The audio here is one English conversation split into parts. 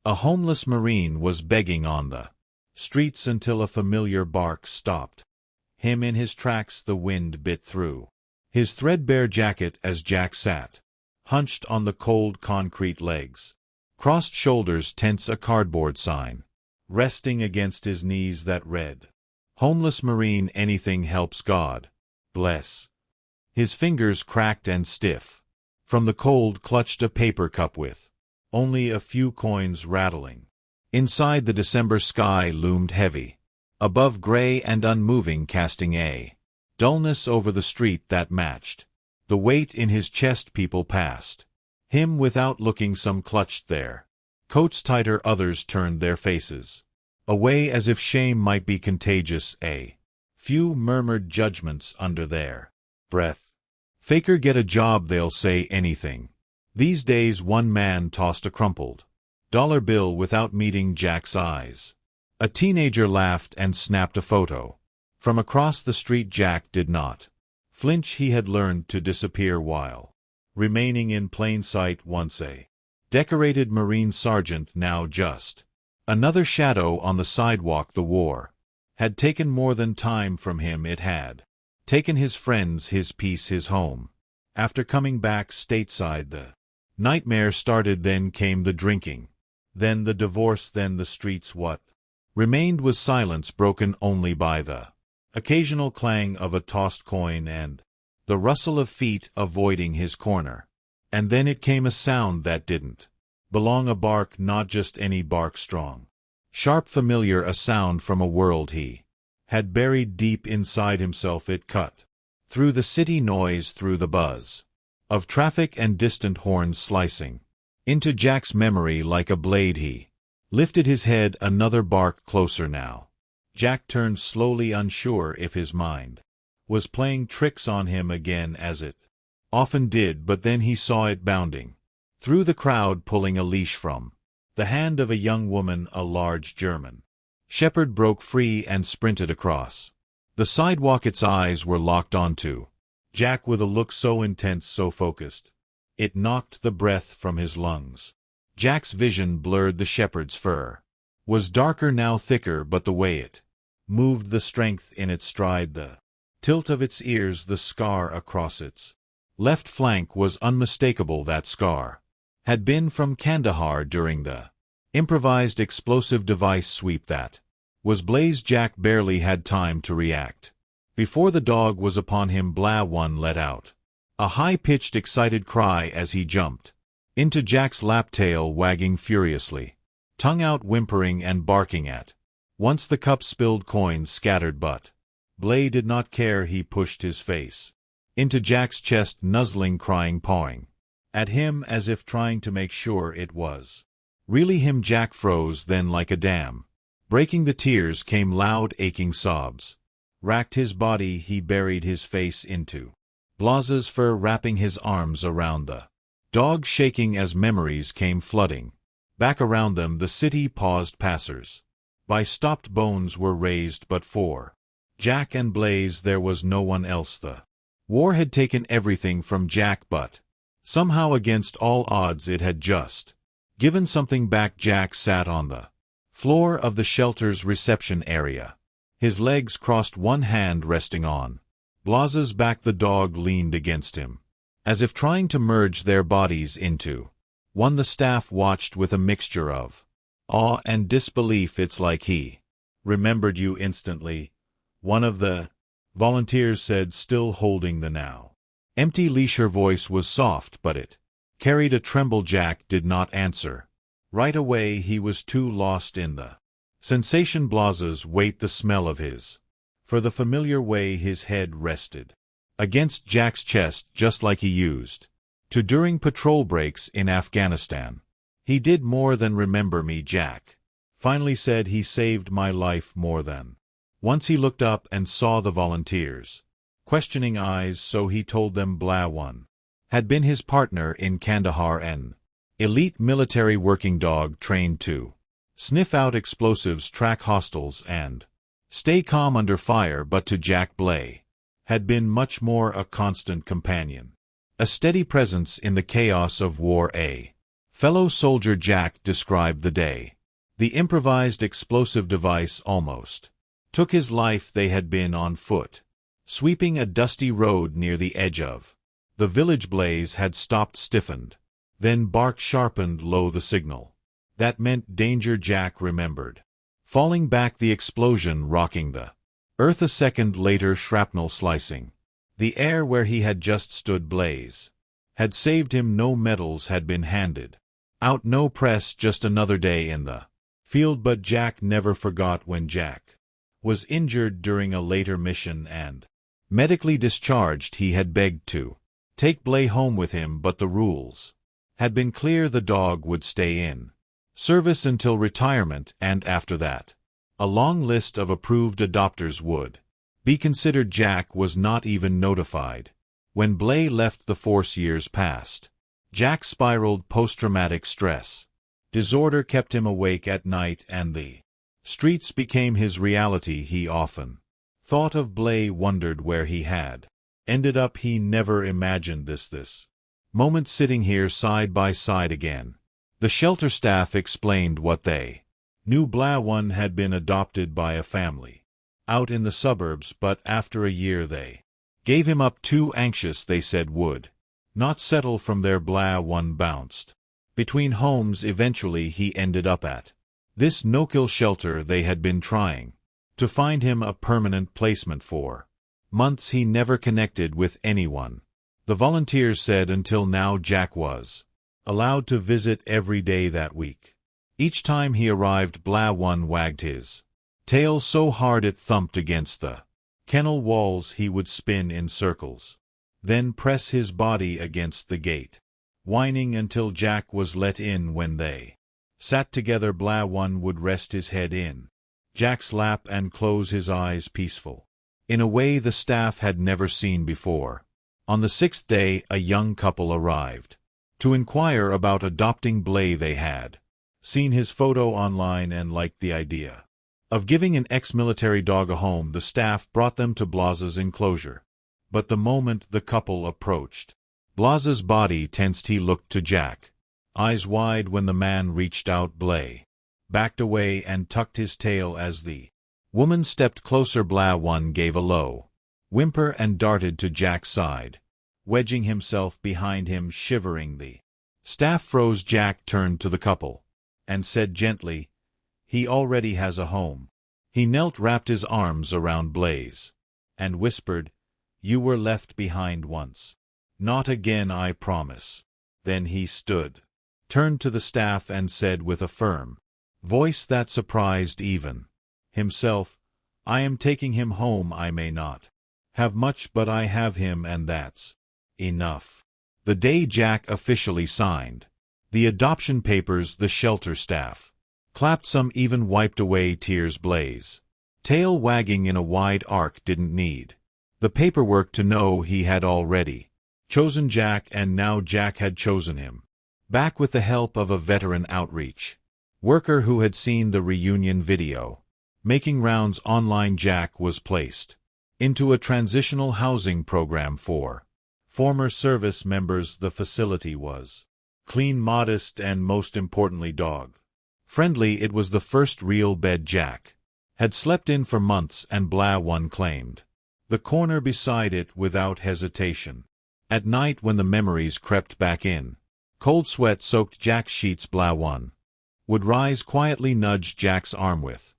A homeless Marine was begging on the streets until a familiar bark stopped him in his tracks. The wind bit through his threadbare jacket as Jack sat, hunched on the cold concrete legs, crossed shoulders tense, a cardboard sign resting against his knees that read, "Homeless Marine, anything helps, God bless." His fingers cracked and stiff from the cold clutched a paper cup with only a few coins rattling. Inside, the December sky loomed heavy above, gray and unmoving, casting a dullness over the street that matched the weight in his chest. People passed him without looking, some clutched their coats tighter, others turned their faces away as if shame might be contagious. A few murmured judgments under their breath. "Faker, get a job, they'll say anything these days." One man tossed a crumpled dollar bill without meeting Jack's eyes. A teenager laughed and snapped a photo from across the street. Jack did not flinch. He had learned to disappear while remaining in plain sight. Once a decorated Marine sergeant, now just another shadow on the sidewalk. The war had taken more than time from him. It had taken his friends, his peace, his home. After coming back stateside, the nightmare started. Then came the drinking, then the divorce, then the streets. What remained was silence, broken only by the occasional clang of a tossed coin and the rustle of feet avoiding his corner. And then it came, a sound that didn't belong, a bark, not just any bark, strong, sharp, familiar, a sound from a world he had buried deep inside himself. It cut through the city noise, through the buzz of traffic and distant horns, slicing into Jack's memory like a blade. He lifted his head, another bark, closer now. Jack turned slowly, unsure if his mind was playing tricks on him again, as it often did. But then he saw it bounding through the crowd, pulling a leash from the hand of a young woman. A large German shepherd broke free and sprinted across the sidewalk. Its eyes were locked onto Jack with a look so intense, so focused, it knocked the breath from his lungs. Jack's vision blurred. The shepherd's fur was darker now, thicker, but the way it moved, the strength in its stride, the tilt of its ears, the scar across its left flank was unmistakable. That scar had been from Kandahar during the improvised explosive device sweep that was blazed. Jack barely had time to react before the dog was upon him. Blah! One let out a high-pitched, excited cry as he jumped into Jack's lap, tail wagging furiously, tongue out, whimpering and barking at once. The cup spilled, coins scattered, but Blay did not care. He pushed his face into Jack's chest, nuzzling, crying, pawing at him as if trying to make sure it was really him. Jack froze, then like a dam breaking, the tears came, loud aching sobs racked his body. He buried his face into Blaz's fur, wrapping his arms around the dog, shaking as memories came flooding back around them. The city paused, passers by stopped, bones were raised, but for Jack and Blaze there was no one else. The war had taken everything from Jack, but somehow, against all odds, it had just given something back. Jack sat on the floor of the shelter's reception area, his legs crossed, one hand resting on Blaz's back. The dog leaned against him, as if trying to merge their bodies into one. The staff watched with a mixture of awe and disbelief. "It's like he remembered you instantly," one of the volunteers said, still holding the now empty leash. Her voice was soft, but it carried a tremble. Jack did not answer right away. He was too lost in the sensation, Blaz's weight, the smell of his for the familiar way his head rested against Jack's chest, just like he used to during patrol breaks in Afghanistan. "He did more than remember me," Jack finally said. "He saved my life more than once." He looked up and saw the volunteers' questioning eyes, so he told them Blah One had been his partner in Kandahar, an elite military working dog trained to sniff out explosives, track hostiles, and stay calm under fire. But to Jack, Blay had been much more, a constant companion, a steady presence in the chaos of war, a Fellow soldier Jack described the day. The improvised explosive device almost took his life. They had been on foot, sweeping a dusty road near the edge of the village. Blaze had stopped, stiffened, then bark sharpened low, the signal that meant danger. Jack remembered falling back, the explosion rocking the earth. A second later, shrapnel slicing the air where he had just stood. Blaze had saved him. No medals had been handed out, no press, just another day in the field. But Jack never forgot when Jack was injured during a later mission and medically discharged. He had begged to take Blaze home with him, but the rules had been clear. The dog would stay in service until retirement, and after that, a long list of approved adopters would be considered. Jack was not even notified when Blaze left the force. Years passed. Jack spiraled. Post-traumatic stress disorder kept him awake at night, and the streets became his reality. He often thought of Blaze, wondered where he had ended up. He never imagined this moment, sitting here side by side again. The shelter staff explained what they knew. Blaze had been adopted by a family out in the suburbs, but after a year they gave him up. Too anxious, they said, would not settle from there. Blaze bounced between homes. Eventually he ended up at this no-kill shelter. They had been trying to find him a permanent placement for months. He never connected with anyone, the volunteers said, until now. Jack was allowed to visit every day that week. Each time he arrived, Blaze wagged his tail so hard it thumped against the kennel walls. He would spin in circles, then press his body against the gate, whining until Jack was let in. When they sat together, Blaze would rest his head in Jack's lap and close his eyes, peaceful in a way the staff had never seen before. On the 6th day, a young couple arrived to inquire about adopting Blaze. They had seen his photo online and liked the idea of giving an ex-military dog a home. The staff brought them to Blaze's enclosure, but the moment the couple approached, Blaze's body tensed. He looked to Jack, eyes wide. When the man reached out, Blaze backed away and tucked his tail as the woman stepped closer. Blaze gave a low whimper and darted to Jack's side, wedging himself behind him, shivering. The staff froze. Jack turned to the couple and said gently, "He already has a home." He knelt, wrapped his arms around Blaze, and whispered, "You were left behind once. Not again, I promise." Then he stood, turned to the staff and said with a firm voice that surprised even himself, "I am taking him home. I may not have much, but I have him, and that's enough." The day Jack officially signed the adoption papers, the shelter staff clapped. Some even wiped away tears. Blaze, tail wagging in a wide arc, didn't need the paperwork to know he had already chosen Jack, and now Jack had chosen him back with the help of a veteran outreach worker who had seen the reunion video making rounds online. Jack was placed into a transitional housing program for former service members. The facility was clean, modest, and most importantly dog-friendly. It was the first real bed Jack had slept in for months, and Blaze claimed the corner beside it without hesitation. At night, when the memories crept back in, cold sweat soaked Jack's sheets, Blaze would rise quietly, nudge Jack's arm with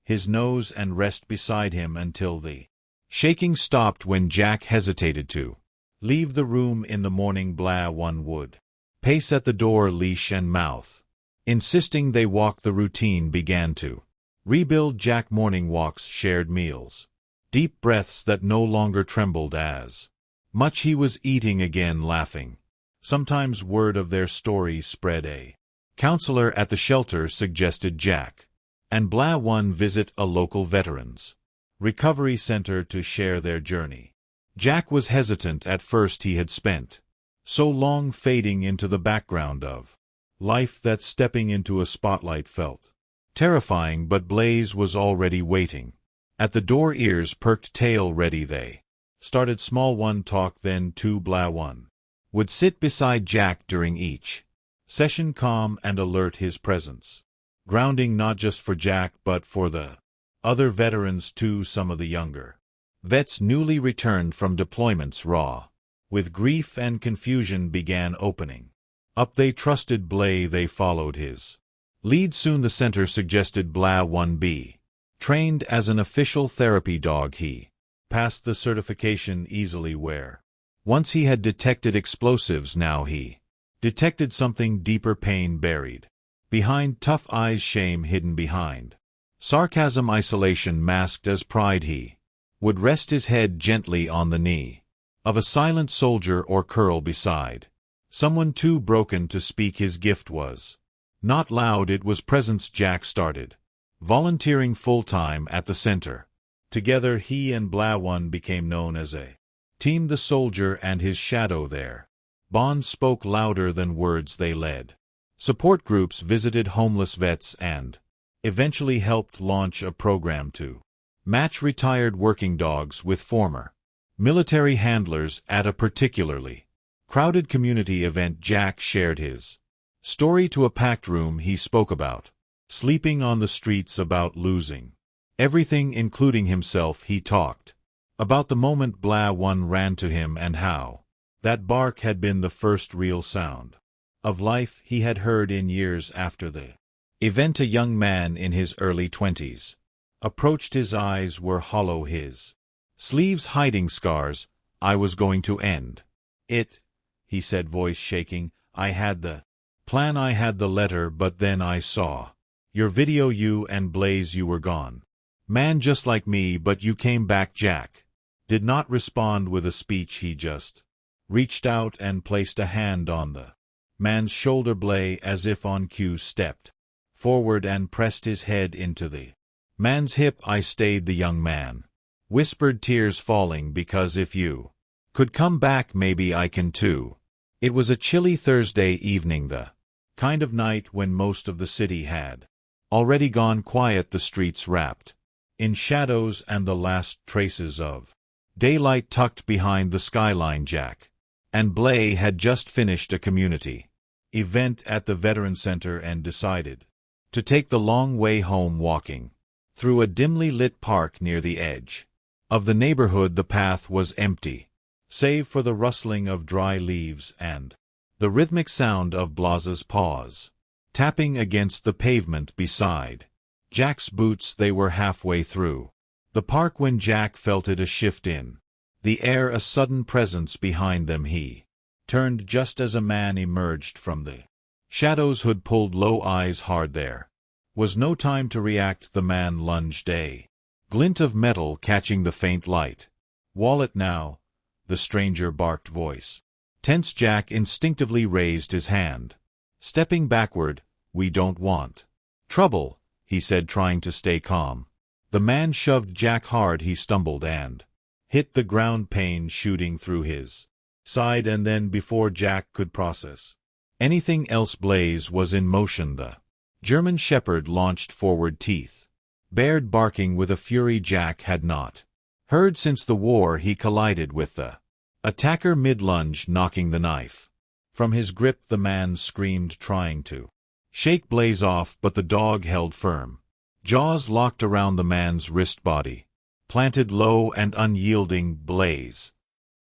his nose, and rest beside him until the shaking stopped. When Jack hesitated to leave the room in the morning, Blaze would pace at the door, leash and mouth insisting they walk. The routine began to rebuild. Jack, morning walks, shared meals, deep breaths that no longer trembled as much. He was eating again, laughing. Sometimes word of their story spread. A counselor at the shelter suggested Jack and Blaze visit a local veterans recovery center to share their journey. Jack was hesitant at first. He had spent so long fading into the background of life that stepping into a spotlight felt terrifying. But Blaze was already waiting at the door, ears perked, tail ready. They started small. One talk, then two. Blaze would sit beside Jack during each Session calm and alert his presence. Grounding not just for Jack but for the other veterans too, some of the younger vets newly returned from deployments raw. With grief and confusion began opening up. They trusted Blay, they followed his lead. Soon the center suggested Blah 1B. Trained as an official therapy dog, he passed the certification easily. Where once he had detected explosives, now he detected something deeper, pain buried behind tough eyes, shame hidden behind sarcasm, isolation masked as pride. He would rest his head gently on the knee of a silent soldier or curl beside someone too broken to speak. His gift was not loud, it was presence. Jack started volunteering full-time at the center. Together he and Blah 1 became known as a team. The soldier and his shadow, their bond spoke louder than words. They led support groups, visited homeless vets, and eventually helped launch a program to match retired working dogs with former military handlers at a particularly crowded community event. Jack shared his story to a packed room. He spoke about sleeping on the streets, about losing everything including himself. He talked about the moment Blah 1 ran to him and how that bark had been the first real sound of life he had heard in years. After the event, a young man in his early 20s approached. His eyes were hollow, his sleeves hiding scars. I was going to end it, he said, voice shaking. I had the plan, I had the letter, but then I saw your video. You and Blaze, you were gone. Man, just like me, but you came back. Jack did not respond with a speech. He just reached out and placed a hand on the man's shoulder. Blay, as if on cue, stepped forward and pressed his head into the man's hip. I stayed, the young man whispered, tears falling, because if you could come back, maybe I can too. It was a chilly Thursday evening, the kind of night when most of the city had already gone quiet, the streets wrapped in shadows and the last traces of daylight tucked behind the skyline. Jack and Blay had just finished a community event at the Veteran Center and decided to take the long way home, walking through a dimly lit park near the edge of the neighborhood. The path was empty, save for the rustling of dry leaves and the rhythmic sound of Blah's paws tapping against the pavement beside Jack's boots. They were halfway through the park when Jack felt it, a shift in the air, a sudden presence behind them. He turned just as a man emerged from the shadows, hood pulled low, eyes hard. There was no time to react. The man lunged, a glint of metal catching the faint light. Wallet now, the stranger barked, voice tense. Jack instinctively raised his hand, stepping backward. We don't want trouble, he said, trying to stay calm. The man shoved Jack hard. He stumbled and hit the ground, pain shooting through his side, and then before Jack could process anything else, Blaze was in motion. The German Shepherd launched forward, teeth bared, barking with a fury Jack had not heard since the war. He collided with the attacker mid-lunge, knocking the knife from his grip. The man screamed, trying to shake Blaze off, but the dog held firm, jaws locked around the man's wrist, body planted low and unyielding. Blaze,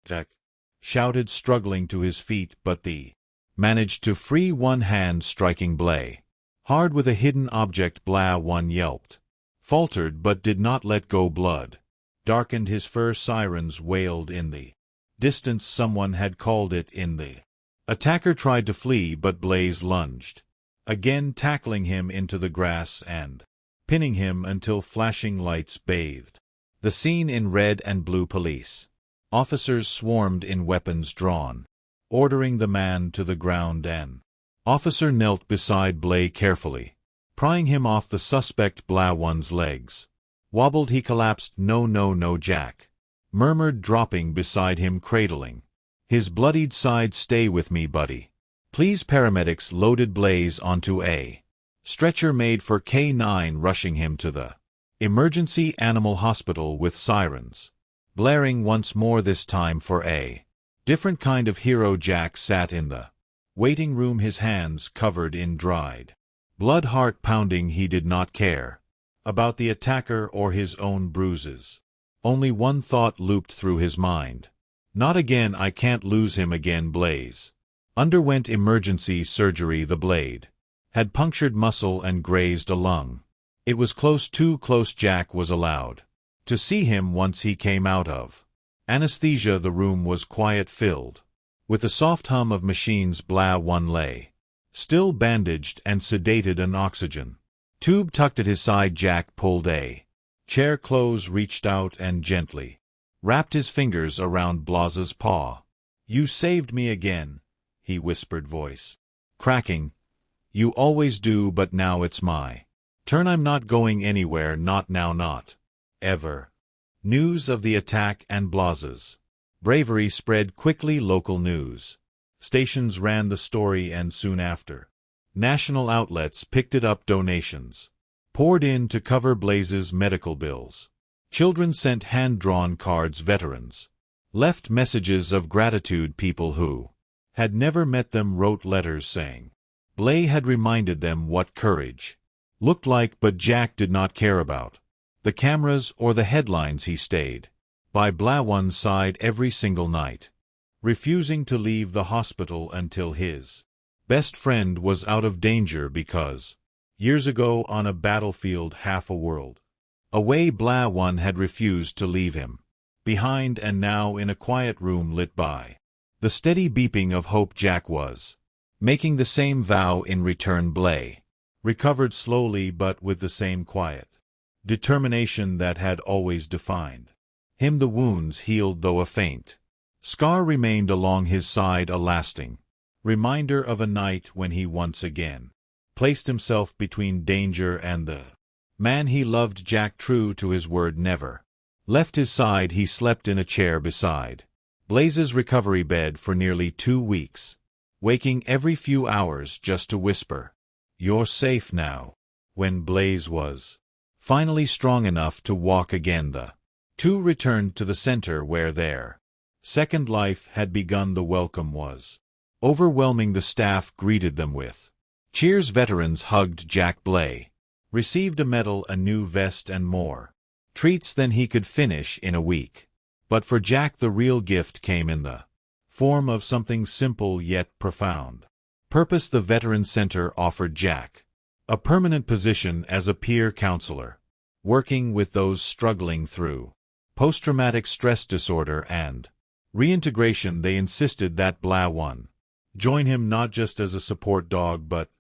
Jack shouted, struggling to his feet, but the managed to free one hand, striking Blay hard with a hidden object. Blah 1 yelped, faltered, but did not let go. Blood darkened his fur. Sirens wailed in the distance. Someone had called it in. The attacker tried to flee, but Blaze lunged again, tackling him into the grass and pinning him until flashing lights bathed the scene in red and blue. Police officers swarmed in, weapons drawn, ordering the man to the ground. An officer knelt beside Blay, carefully prying him off. The suspect, Blah 1's legs wobbled. He collapsed. No, no, no, Jack murmured, dropping beside him, cradling his bloodied side. Stay with me, buddy, please. Paramedics loaded Blaze onto a stretcher made for K9, rushing him to the emergency animal hospital with sirens blaring once more, this time for a different kind of hero. Jack sat in the Waiting room, his hands covered in dried blood, heart pounding. He did not care about the attacker or his own bruises. Only one thought looped through his mind. Not again, I can't lose him again. Blaze underwent emergency surgery. The blade had punctured muscle and grazed a lung. It was close, too close. Jack was allowed to see him once he came out of anesthesia. The room was quiet, filled with the soft hum of machines. One lay, still bandaged and sedated, an oxygen tube tucked at his side. Jack pulled a chair close, reached out and gently wrapped his fingers around Blaze's paw. You saved me again, he whispered, voice cracking. You always do, but now it's my turn. I'm not going anywhere, not now, not ever. News of the attack and Blaze's bravery spread quickly. Local news stations ran the story, and soon after, national outlets picked it up. Donations poured in to cover Blaze's medical bills. Children sent hand-drawn cards. Veterans left messages of gratitude. People who had never met them wrote letters saying Blaze had reminded them what courage looked like. But Jack did not care about the cameras or the headlines. He stayed by Blaze's side every single night, refusing to leave the hospital until his best friend was out of danger, because years ago on a battlefield half a world away, Blaze had refused to leave him behind, and now in a quiet room lit by the steady beeping of hope, Jack was making the same vow in return. Blaze recovered slowly, but with the same quiet determination that had always defined him. The wounds healed, though a faint scar remained along his side, a lasting reminder of a night when he once again placed himself between danger and the man he loved. Jack, true to his word, never left his side. He slept in a chair beside Blaze's recovery bed for nearly 2 weeks, waking every few hours just to whisper, "You're safe now." When Blaze was finally strong enough to walk again, the two returned to the center where their second life had begun. The welcome was overwhelming. The staff greeted them with cheers. Veterans hugged Jack. Blaze received a medal, a new vest, and more treats than he could finish in a week. But for Jack, the real gift came in the form of something simple yet profound. Purpose. The Veteran Center offered Jack a permanent position as a peer counselor, working with those struggling through post-traumatic stress disorder and reintegration. They insisted that Blaze join him not just as a support dog, but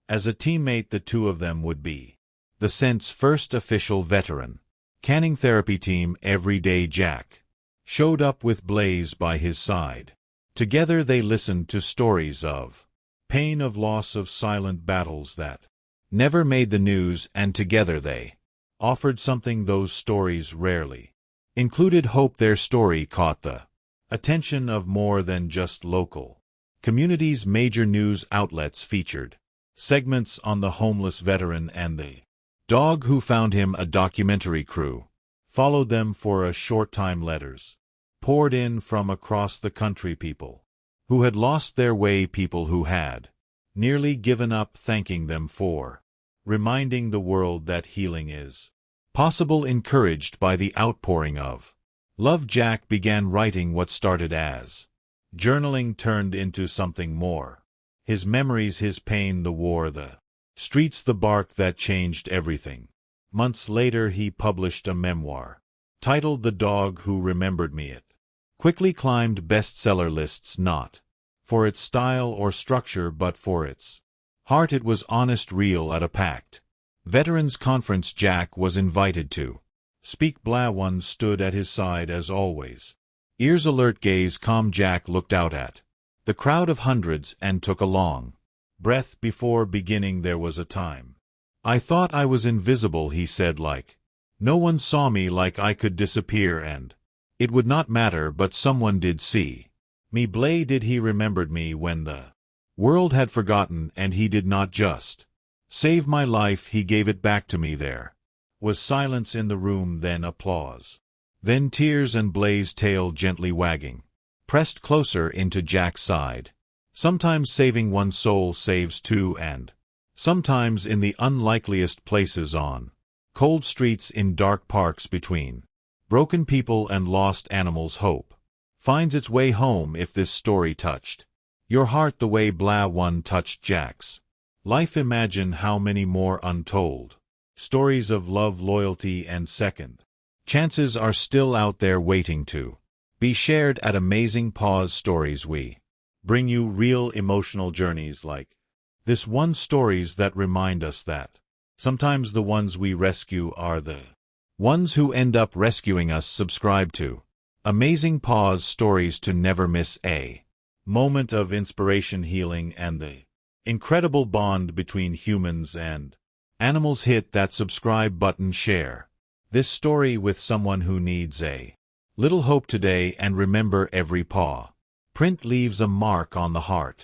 as a teammate. The two of them would be the Cent's first official veteran canning therapy team. Every day Jack showed up with Blaze by his side. Together they listened to stories of pain, of loss, of silent battles that never made the news, and together they offered something those stories rarely included: hope. Their story caught the attention of more than just local communities. Major news outlets featured segments on the homeless veteran and the dog who found him. A documentary crew followed them for a short time. Letters poured in from across the country, people who had lost their way, people who had nearly given up, thanking them for reminding the world that healing is possible. Encouraged by the outpouring of love, Jack began writing. What started as journaling turned into something more. His memories, his pain, the war, the streets, the bark that changed everything. Months later he published a memoir titled The Dog Who Remembered Me. It quickly climbed bestseller lists, not for its style or structure but for its heart. It was honest, real. At a packed veterans conference Jack was invited to speak. Blaze stood at his side as always, ears alert, gaze calm. Jack looked out at the crowd of hundreds and took a long breath. Before beginning, there was a time I thought I was invisible, he said, like no one saw me, like I could disappear and it would not matter, but someone did see me. Blaze did. He remembered me when the world had forgotten, and he did not just save my life, he gave it back to me. There was silence in the room, then applause, then tears, and Blaze's tail, gently wagging, pressed closer into Jack's side. Sometimes saving one soul saves two, and sometimes in the unlikeliest places, on cold streets, in dark parks, between broken people and lost animals, hope finds its way home. If this story touched your heart the way Blah One touched Jack's life, imagine how many more untold stories of love, loyalty, and second chances are still out there waiting to be shared at Amazing Paws Stories. We bring you real emotional journeys like this one, stories that remind us that sometimes the ones we rescue are the ones who end up rescuing us. Subscribe to Amazing Paws Stories to never miss a moment of inspiration, healing, and the incredible bond between humans and animals. Hit that subscribe button, share this story with someone who needs a little hope today, and remember, every paw print leaves a mark on the heart.